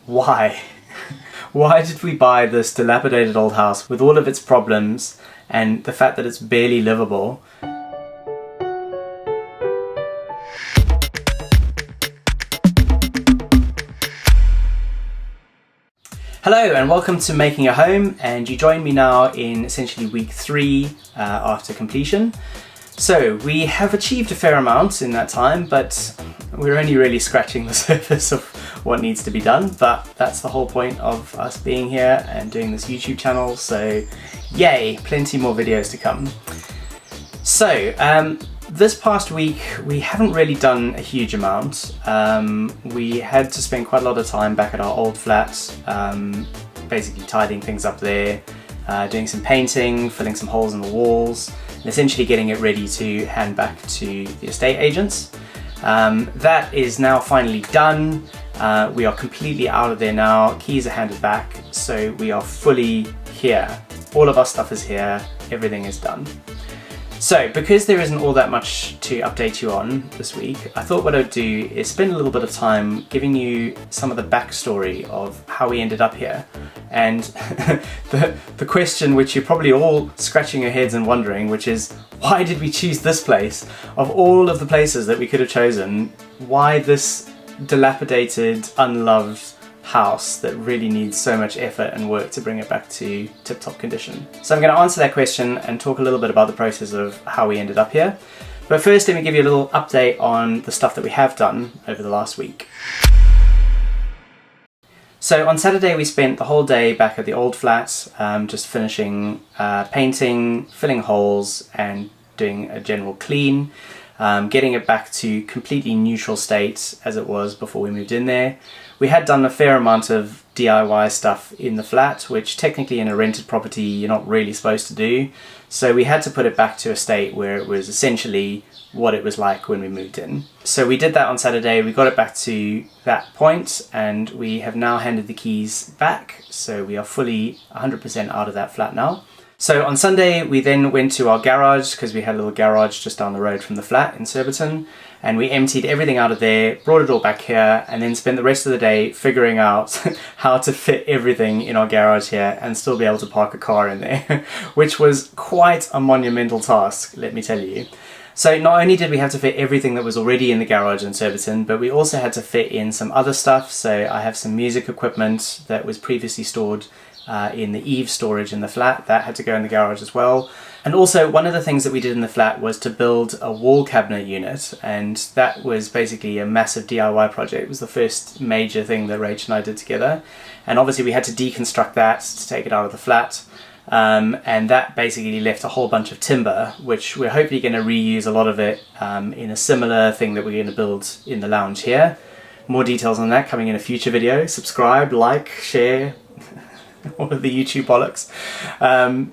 Why? Why did we buy this dilapidated old house with all of its problems and the fact that it's barely livable? Hello and welcome to Making a Home, and you join me now in essentially week 3 after completion. So we have achieved a fair amount in that time, but we're only really scratching the surface of what needs to be done. But that's the whole point of us being here and doing this YouTube channel, so yay, plenty more videos to come. So this past week we haven't really done a huge amount. We had to spend quite a lot of time back at our old flat, basically tidying things up there, doing some painting, filling some holes in the walls, and essentially getting it ready to hand back to the estate agents. That is now finally done. We are completely out of there now, keys are handed back, so we are fully here. All of our stuff is here, everything is done. So, because there isn't all that much to update you on this week, I thought what I'd do is spend a little bit of time giving you some of the backstory of how we ended up here. And the question which you're probably all scratching your heads and wondering, which is, why did we choose this place? Of all of the places that we could have chosen, why this dilapidated, unloved house that really needs so much effort and work to bring it back to tip-top condition? So I'm going to answer that question and talk a little bit about the process of how we ended up here. But first, let me give you a little update on the stuff that we have done over the last week. So on Saturday we spent the whole day back at the old flat, just finishing painting, filling holes and doing a general clean, getting it back to completely neutral state as it was before we moved in there. We had done a fair amount of DIY stuff in the flat, which technically in a rented property you're not really supposed to do. So we had to put it back to a state where it was essentially what it was like when we moved in. So we did that on Saturday, we got it back to that point, and we have now handed the keys back. So we are fully 100% out of that flat now. So on Sunday we then went to our garage, because we had a little garage just down the road from the flat in Surbiton, and we emptied everything out of there, brought it all back here, and then spent the rest of the day figuring out how to fit everything in our garage here and still be able to park a car in there, which was quite a monumental task, let me tell you. So not only did we have to fit everything that was already in the garage in Surbiton, but we also had to fit in some other stuff. So I have some music equipment that was previously stored in the eave storage in the flat, that had to go in the garage as well. And also one of the things that we did in the flat was to build a wall cabinet unit, and that was basically a massive DIY project. It was the first major thing that Rach and I did together, and obviously we had to deconstruct that to take it out of the flat, and that basically left a whole bunch of timber, which we're hopefully going to reuse a lot of it in a similar thing that we're going to build in the lounge here. More details on that coming in a future video. Subscribe, like, share, all of the YouTube bollocks.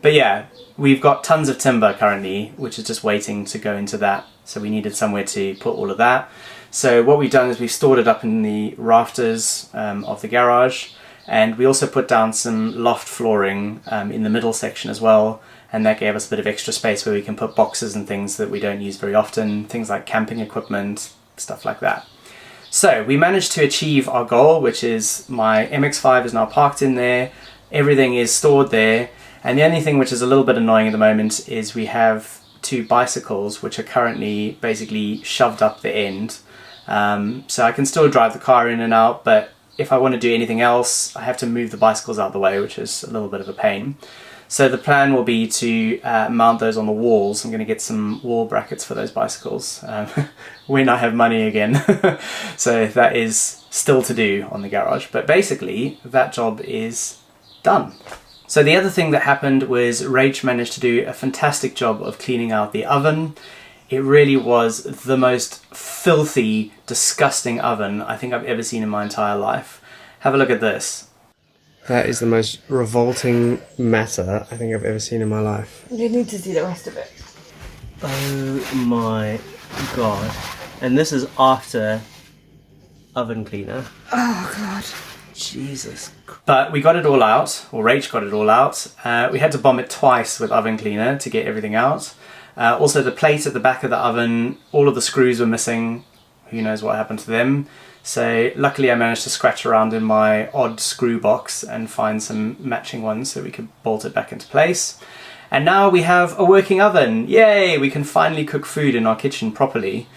But yeah, we've got tons of timber currently, which is just waiting to go into that. So we needed somewhere to put all of that. So what we've done is we've stored it up in the rafters of the garage, and we also put down some loft flooring in the middle section as well, and that gave us a bit of extra space where we can put boxes and things that we don't use very often, things like camping equipment, stuff like that. So we managed to achieve our goal, which is my MX-5 is now parked in there. Everything is stored there, and the only thing which is a little bit annoying at the moment is we have 2 bicycles which are currently basically shoved up the end. So I can still drive the car in and out, but if I want to do anything else I have to move the bicycles out of the way, which is a little bit of a pain. So the plan will be to mount those on the walls. I'm going to get some wall brackets for those bicycles when I have money again. So that is still to do on the garage, but basically that job is done. So the other thing that happened was Rach managed to do a fantastic job of cleaning out the oven. It really was the most filthy, disgusting oven I think I've ever seen in my entire life. Have a look at this. That is the most revolting matter I think I've ever seen in my life. You need to see the rest of it. Oh my god. And this is after oven cleaner. Oh god. Jesus. But we got it all out, or Rach got it all out. We had to bomb it twice with oven cleaner to get everything out. Also the plate at the back of the oven, all of the screws were missing. Who knows what happened to them. So luckily I managed to scratch around in my odd screw box and find some matching ones so we could bolt it back into place. And now we have a working oven. Yay! We can finally cook food in our kitchen properly.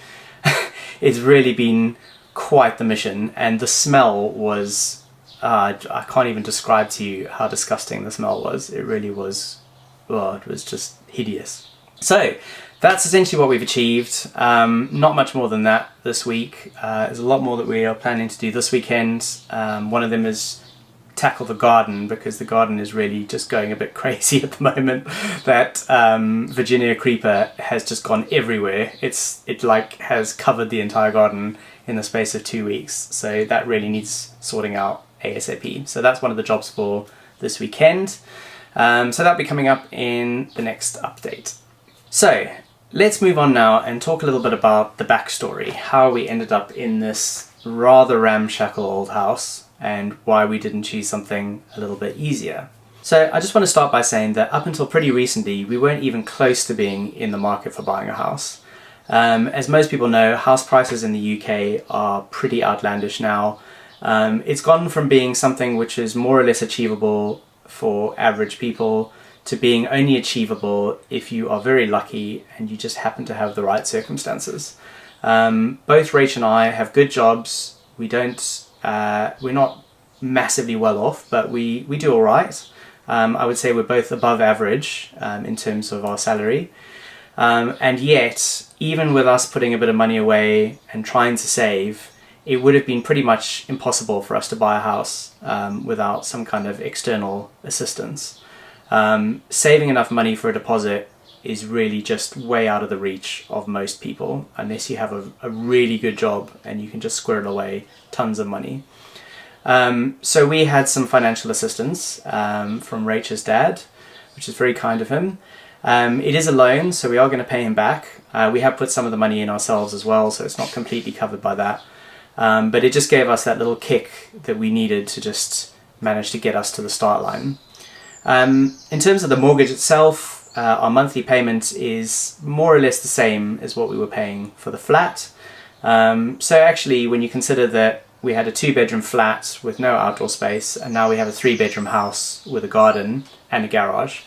It's really been quite the mission, and the smell was, I can't even describe to you how disgusting the smell was. It really was, well, it was just hideous. So that's essentially what we've achieved. Not much more than that this week. There's a lot more that we are planning to do this weekend. One of them is tackle the garden, because the garden is really just going a bit crazy at the moment. That Virginia creeper has just gone everywhere. It like has covered the entire garden in the space of 2 weeks. So that really needs sorting out ASAP. So that's one of the jobs for this weekend. So that'll be coming up in the next update. So let's move on now and talk a little bit about the backstory, how we ended up in this rather ramshackle old house and why we didn't choose something a little bit easier. So I just want to start by saying that up until pretty recently, we weren't even close to being in the market for buying a house. As most people know, house prices in the UK are pretty outlandish now. It's gone from being something which is more or less achievable for average people to being only achievable if you are very lucky and you just happen to have the right circumstances. Both Rach and I have good jobs. We're not massively well off, but we do all right. I would say we're both above average in terms of our salary. And yet, even with us putting a bit of money away and trying to save, it would have been pretty much impossible for us to buy a house without some kind of external assistance. Saving enough money for a deposit is really just way out of the reach of most people, unless you have a really good job and you can just squirrel away tons of money. So we had some financial assistance from Rachel's dad, which is very kind of him. It is a loan, so we are going to pay him back. We have put some of the money in ourselves as well, so it's not completely covered by that. But it just gave us that little kick that we needed to just manage to get us to the start line. In terms of the mortgage itself, our monthly payment is more or less the same as what we were paying for the flat. So actually, when you consider that we had a 2-bedroom flat with no outdoor space, and now we have a 3-bedroom house with a garden and a garage,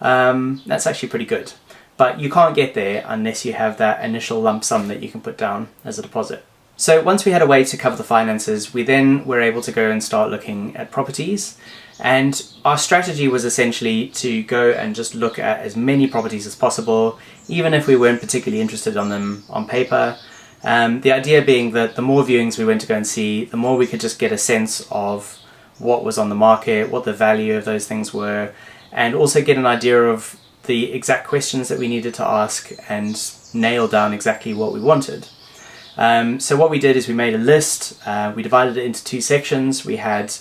that's actually pretty good. But you can't get there unless you have that initial lump sum that you can put down as a deposit. So once we had a way to cover the finances, we then were able to go and start looking at properties. And our strategy was essentially to go and just look at as many properties as possible, even if we weren't particularly interested on them on paper. The idea being that the more viewings we went to go and see, the more we could just get a sense of what was on the market, what the value of those things were, and also get an idea of the exact questions that we needed to ask and nail down exactly what we wanted. So what we did is we made a list. We divided it into 2 sections. We had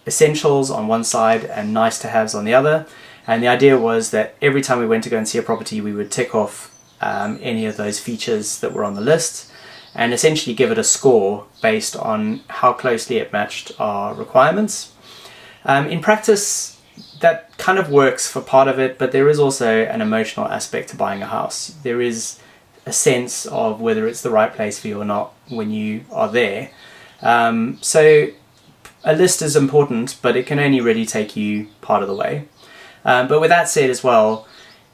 essentials on one side and nice to haves on the other, and the idea was that every time we went to go and see a property, we would tick off any of those features that were on the list and essentially give it a score based on how closely it matched our requirements. In practice, that kind of works for part of it, but there is also an emotional aspect to buying a house. There is a sense of whether it's the right place for you or not when you are there. So a list is important, but it can only really take you part of the way. But with that said as well,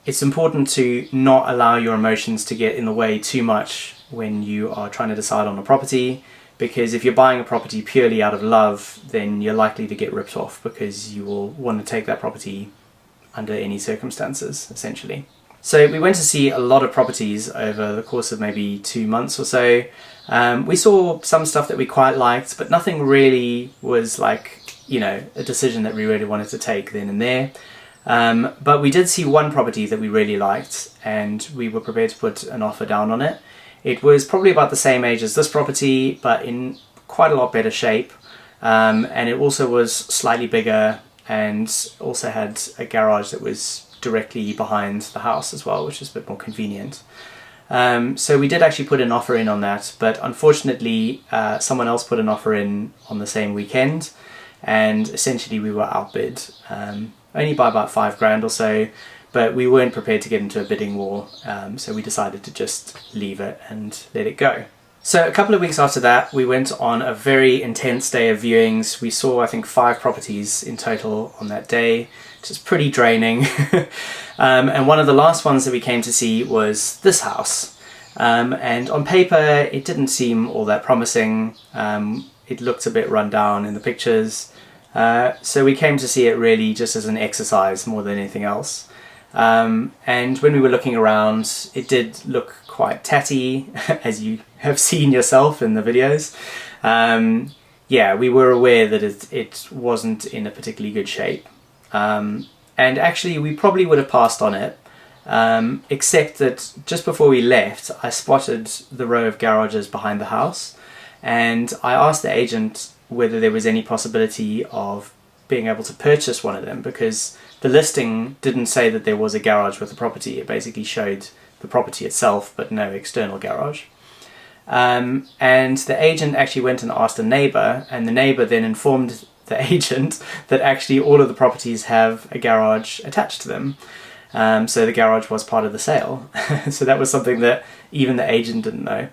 it's important to not allow your emotions to get in the way too much when you are trying to decide on a property, because if you're buying a property purely out of love, then you're likely to get ripped off because you will want to take that property under any circumstances, essentially. So we went to see a lot of properties over the course of maybe 2 months or so. We saw some stuff that we quite liked, but nothing really was like, a decision that we really wanted to take then and there. But we did see one property that we really liked, and we were prepared to put an offer down on it. It was probably about the same age as this property, but in quite a lot better shape. And it also was slightly bigger and also had a garage that was directly behind the house as well, which is a bit more convenient. So we did actually put an offer in on that, but unfortunately someone else put an offer in on the same weekend, and essentially we were outbid, only by about $5,000 or so, but we weren't prepared to get into a bidding war, so we decided to just leave it and let it go. So a couple of weeks after that, we went on a very intense day of viewings. We saw, I think, 5 properties in total on that day, which is pretty draining. And one of the last ones that we came to see was this house. And on paper, it didn't seem all that promising. It looked a bit run down in the pictures. So we came to see it really just as an exercise more than anything else. And when we were looking around, it did look quite tatty, as you have seen yourself in the videos. Yeah, we were aware that it wasn't in a particularly good shape. And actually, we probably would have passed on it, except that just before we left, I spotted the row of garages behind the house, and I asked the agent whether there was any possibility of being able to purchase one of them, because the listing didn't say that there was a garage with the property. It basically showed the property itself, but no external garage. And the agent actually went and asked a neighbour, and the neighbour then informed the agent that actually all of the properties have a garage attached to them. So the garage was part of the sale. So that was something that even the agent didn't know.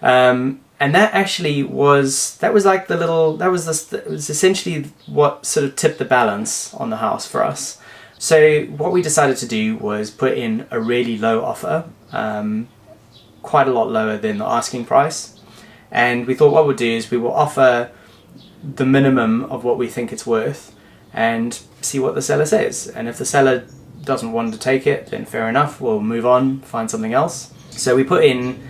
And that actually was, it was essentially what sort of tipped the balance on the house for us. So what we decided to do was put in a really low offer, quite a lot lower than the asking price. And we thought what we'll do is we will offer the minimum of what we think it's worth and see what the seller says. And if the seller doesn't want to take it, then fair enough, we'll move on, find something else. So we put in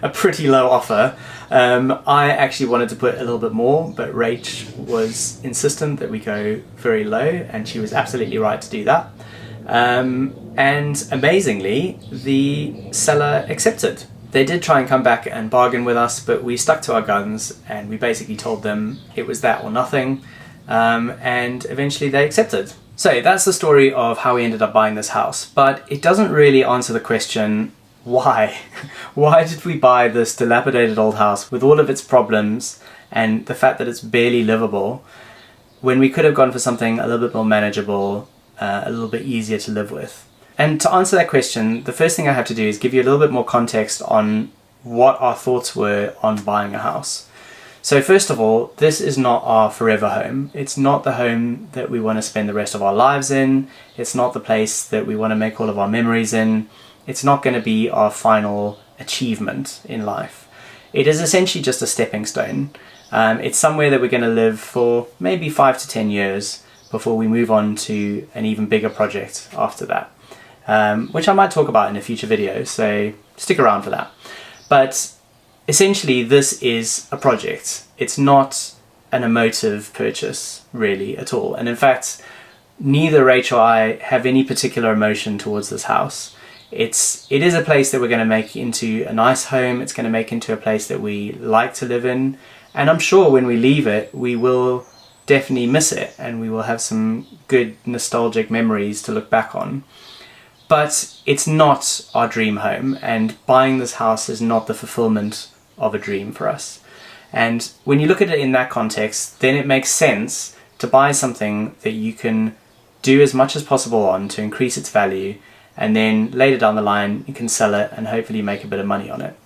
a pretty low offer. I actually wanted to put a little bit more, but Rach was insistent that we go very low, and she was absolutely right to do that. And amazingly, the seller accepted. They did try and come back and bargain with us, but we stuck to our guns, and we basically told them it was that or nothing, and eventually they accepted. So that's the story of how we ended up buying this house, but it doesn't really answer the question, why? Why did we buy this dilapidated old house with all of its problems and the fact that it's barely livable, when we could have gone for something a little bit more manageable, a little bit easier to live with? And to answer that question, the first thing I have to do is give you a little bit more context on what our thoughts were on buying a house. So first of all, this is not our forever home. It's not the home that we want to spend the rest of our lives in. It's not the place that we want to make all of our memories in. It's not going to be our final achievement in life. It is essentially just a stepping stone. It's somewhere that we're going to live for maybe 5 to 10 years before we move on to an even bigger project after that, which I might talk about in a future video, so stick around for that. But essentially, this is a project. It's not an emotive purchase, really, at all. And in fact, neither Rach or I have any particular emotion towards this house. It is a place that we're going to make into a nice home. It's going to make into a place that we like to live in. And I'm sure when we leave it, we will definitely miss it, and we will have some good nostalgic memories to look back on. But it's not our dream home, and buying this house is not the fulfillment of a dream for us. And when you look at it in that context, then it makes sense to buy something that you can do as much as possible on to increase its value, and then later down the line you can sell it and hopefully make a bit of money on it.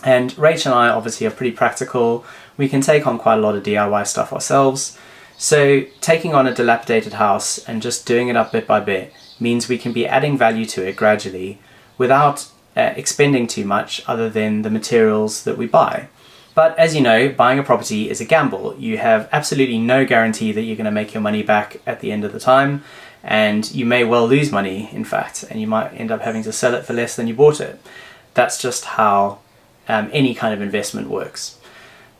And Rach and I obviously are pretty practical. We can take on quite a lot of DIY stuff ourselves. So taking on a dilapidated house and just doing it up bit by bit means we can be adding value to it gradually without expending too much other than the materials that we buy. But as you know, buying a property is a gamble. You have absolutely no guarantee that you're going to make your money back at the end of the time, and you may well lose money, in fact, and you might end up having to sell it for less than you bought it. That's just how any kind of investment works.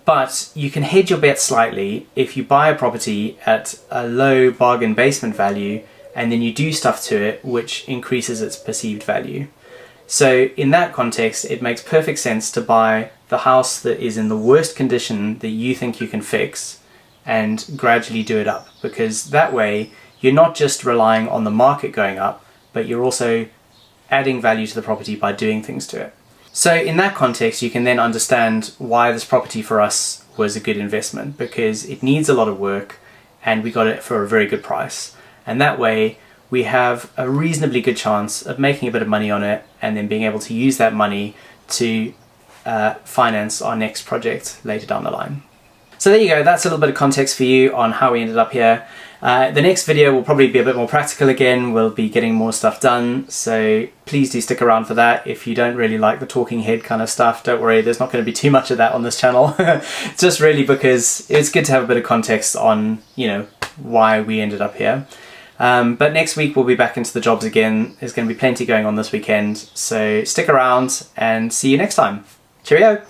But you can hedge your bet slightly if you buy a property at a low bargain basement value and then you do stuff to it which increases its perceived value. So in that context, it makes perfect sense to buy the house that is in the worst condition that you think you can fix and gradually do it up, because that way you're not just relying on the market going up, but you're also adding value to the property by doing things to it. So in that context, you can then understand why this property for us was a good investment, because it needs a lot of work and we got it for a very good price. And that way we have a reasonably good chance of making a bit of money on it and then being able to use that money to finance our next project later down the line. So there you go, that's a little bit of context for you on how we ended up here. The next video will probably be a bit more practical again. We'll be getting more stuff done, so please do stick around for that. If you don't really like the talking head kind of stuff, don't worry, there's not going to be too much of that on this channel. Just really because it's good to have a bit of context on, you know, why we ended up here. But next week we'll be back into the jobs again. There's going to be plenty going on this weekend, so stick around and see you next time. Cheerio!